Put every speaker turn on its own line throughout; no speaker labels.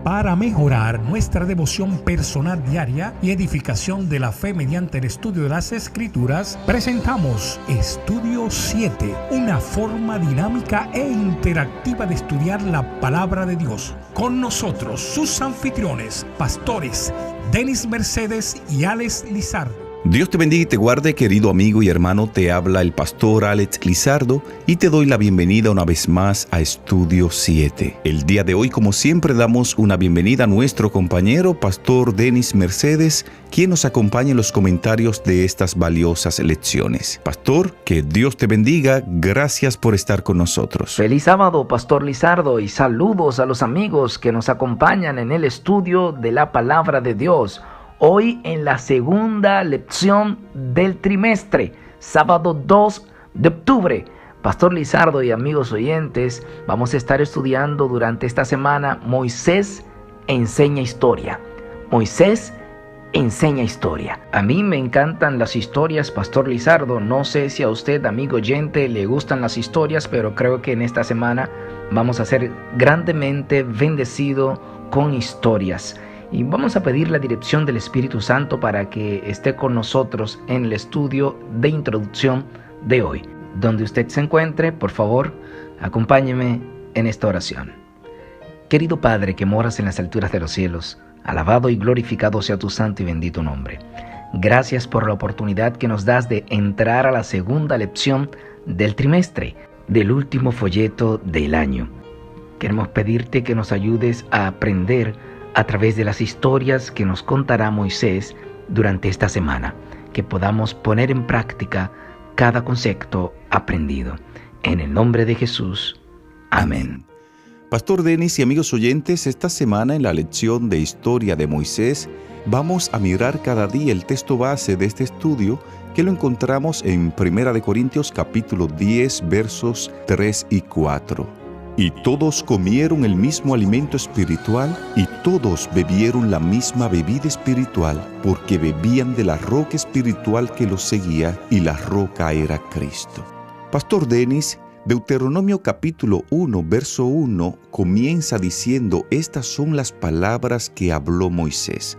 Para mejorar nuestra devoción personal diaria y edificación de la fe mediante el estudio de las Escrituras, presentamos Estudio 7, una forma dinámica e interactiva de estudiar la Palabra de Dios. Con nosotros, sus anfitriones, pastores Denis Mercedes y Alex Lizardo.
Dios te bendiga y te guarde, querido amigo y hermano. Te habla el pastor Alex Lizardo y te doy la bienvenida una vez más a Estudio 7. El día de hoy, como siempre, damos una bienvenida a nuestro compañero, pastor Denis Mercedes, quien nos acompaña en los comentarios de estas valiosas lecciones. Pastor, que Dios te bendiga. Gracias por estar con nosotros.
Feliz sábado, pastor Lizardo, y saludos a los amigos que nos acompañan en el estudio de la Palabra de Dios. Hoy en la segunda lección del trimestre, sábado 2 de octubre. Pastor Lizardo y amigos oyentes, vamos a estar estudiando durante esta semana Moisés enseña historia. Moisés enseña historia. A mí me encantan las historias, pastor Lizardo. No sé si a usted, amigo oyente, le gustan las historias, pero creo que en esta semana vamos a ser grandemente bendecidos con historias. Y vamos a pedir la dirección del Espíritu Santo para que esté con nosotros en el estudio de introducción de hoy. Donde usted se encuentre, por favor, acompáñeme en esta oración. Querido Padre que moras en las alturas de los cielos, alabado y glorificado sea tu santo y bendito nombre. Gracias por la oportunidad que nos das de entrar a la segunda lección del trimestre, del último folleto del año. Queremos pedirte que nos ayudes a aprender a través de las historias que nos contará Moisés durante esta semana, que podamos poner en práctica cada concepto aprendido. En el nombre de Jesús. Amén.
Pastor Denis y amigos oyentes, esta semana en la lección de Historia de Moisés vamos a mirar cada día el texto base de este estudio, que lo encontramos en 1 Corintios capítulo 10 versos 3 y 4. Y todos comieron el mismo alimento espiritual y todos bebieron la misma bebida espiritual, porque bebían de la roca espiritual que los seguía, y la roca era Cristo. Pastor Denis, Deuteronomio capítulo 1, verso 1 comienza diciendo: estas son las palabras que habló Moisés.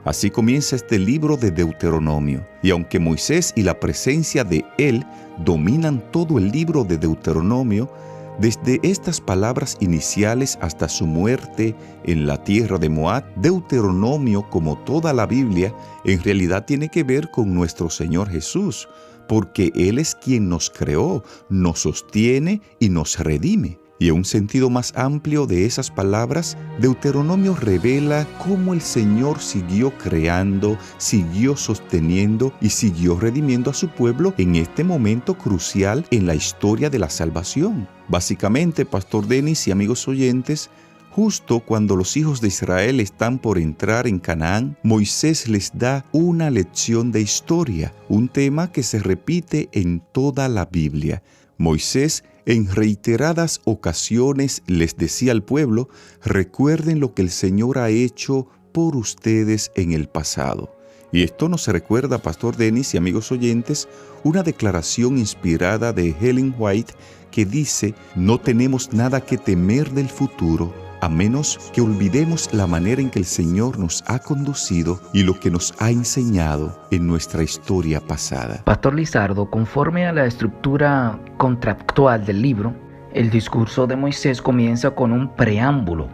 Así comienza este libro de Deuteronomio. Y aunque Moisés y la presencia de él dominan todo el libro de Deuteronomio, desde estas palabras iniciales hasta su muerte en la tierra de Moab, Deuteronomio, como toda la Biblia, en realidad tiene que ver con nuestro Señor Jesús, porque Él es quien nos creó, nos sostiene y nos redime. Y en un sentido más amplio de esas palabras, Deuteronomio revela cómo el Señor siguió creando, siguió sosteniendo y siguió redimiendo a su pueblo en este momento crucial en la historia de la salvación. Básicamente, Pastor Denis y amigos oyentes, justo cuando los hijos de Israel están por entrar en Canaán, Moisés les da una lección de historia, un tema que se repite en toda la Biblia. Moisés en reiteradas ocasiones les decía al pueblo: recuerden lo que el Señor ha hecho por ustedes en el pasado. Y esto nos recuerda, Pastor Denis y amigos oyentes, una declaración inspirada de Ellen White que dice: no tenemos nada que temer del futuro, a menos que olvidemos la manera en que el Señor nos ha conducido y lo que nos ha enseñado en nuestra historia pasada.
Pastor Lizardo, conforme a la estructura contractual del libro, el discurso de Moisés comienza con un preámbulo.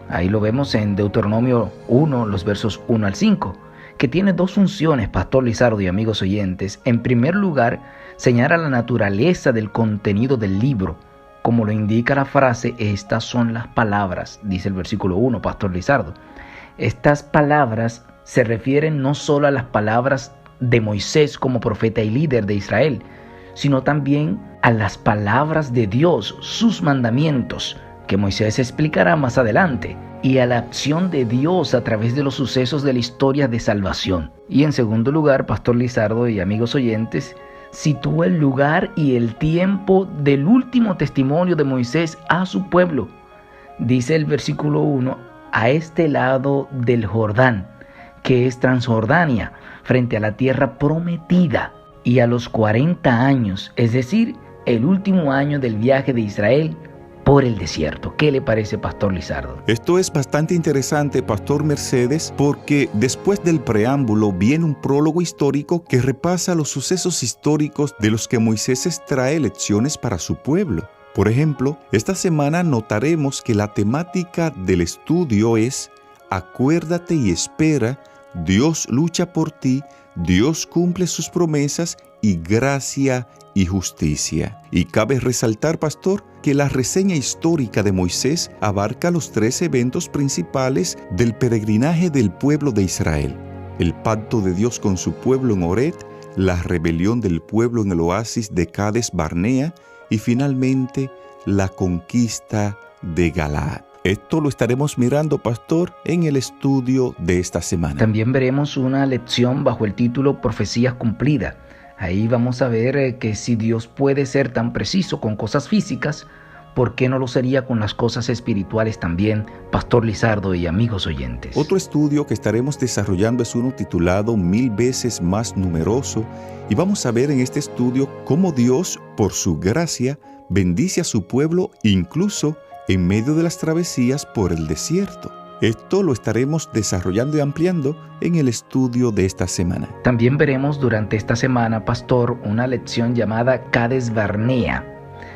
Ahí lo vemos en Deuteronomio 1, los versos 1 al 5, que tiene dos funciones, Pastor Lizardo y amigos oyentes. En primer lugar, señala la naturaleza del contenido del libro. Como lo indica la frase, estas son las palabras, dice el versículo 1, Pastor Lizardo. Estas palabras se refieren no solo a las palabras de Moisés como profeta y líder de Israel, sino también a las palabras de Dios, sus mandamientos, que Moisés explicará más adelante, y a la acción de Dios a través de los sucesos de la historia de salvación. Y en segundo lugar, Pastor Lizardo y amigos oyentes, sitúa el lugar y el tiempo del último testimonio de Moisés a su pueblo. Dice el versículo 1, a este lado del Jordán, que es Transjordania, frente a la tierra prometida, y a los 40 años, es decir, el último año del viaje de Israel por el desierto. ¿Qué le parece, Pastor Lizardo?
Esto es bastante interesante, Pastor Mercedes, porque después del preámbulo viene un prólogo histórico que repasa los sucesos históricos de los que Moisés extrae lecciones para su pueblo. Por ejemplo, esta semana notaremos que la temática del estudio es acuérdate y espera, Dios lucha por ti, Dios cumple sus promesas y gracia y justicia. Y cabe resaltar, pastor, que la reseña histórica de Moisés abarca los 3 eventos principales del peregrinaje del pueblo de Israel: el pacto de Dios con su pueblo en Horeb, la rebelión del pueblo en el oasis de Cades Barnea y finalmente la conquista de Galaad. Esto lo estaremos mirando, pastor, en el estudio de esta semana.
También veremos una lección bajo el título Profecías cumplidas. Ahí vamos a ver que si Dios puede ser tan preciso con cosas físicas, ¿por qué no lo sería con las cosas espirituales también, Pastor Lizardo y amigos oyentes?
Otro estudio que estaremos desarrollando es uno titulado 1000 veces más numeroso, y vamos a ver en este estudio cómo Dios, por su gracia, bendice a su pueblo incluso en medio de las travesías por el desierto. Esto lo estaremos desarrollando y ampliando en el estudio de esta semana.
También veremos durante esta semana, pastor, una lección llamada Cades Barnea.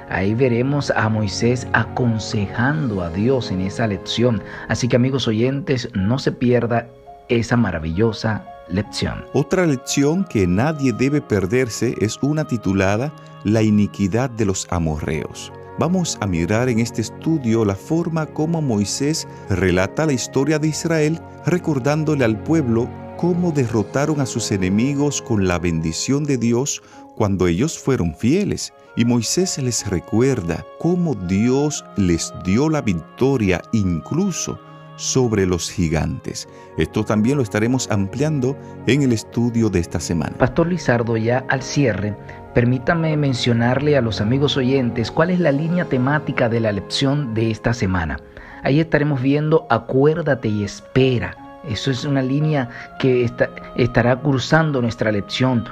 Ahí veremos a Moisés aconsejando a Dios en esa lección. Así que, amigos oyentes, no se pierda esa maravillosa lección.
Otra lección que nadie debe perderse es una titulada La iniquidad de los amorreos. Vamos a mirar en este estudio la forma como Moisés relata la historia de Israel, recordándole al pueblo cómo derrotaron a sus enemigos con la bendición de Dios cuando ellos fueron fieles. Y Moisés les recuerda cómo Dios les dio la victoria incluso sobre los gigantes. Esto también lo estaremos ampliando en el estudio de esta semana.
Pastor Lizardo, ya al cierre, permítame mencionarle a los amigos oyentes cuál es la línea temática de la lección de esta semana. Ahí estaremos viendo acuérdate y espera. Eso es una línea que estará cursando nuestra lección.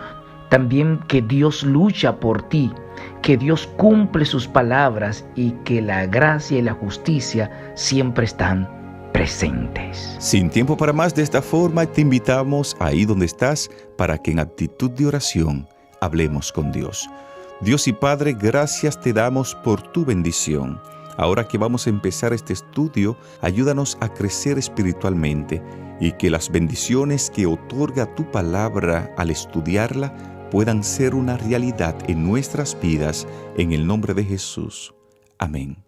También que Dios lucha por ti, que Dios cumple sus palabras y que la gracia y la justicia siempre están presentes.
Sin tiempo para más, de esta forma te invitamos ahí donde estás para que en actitud de oración hablemos con Dios. Dios y Padre, gracias te damos por tu bendición. Ahora que vamos a empezar este estudio, ayúdanos a crecer espiritualmente y que las bendiciones que otorga tu palabra al estudiarla puedan ser una realidad en nuestras vidas, en el nombre de Jesús. Amén.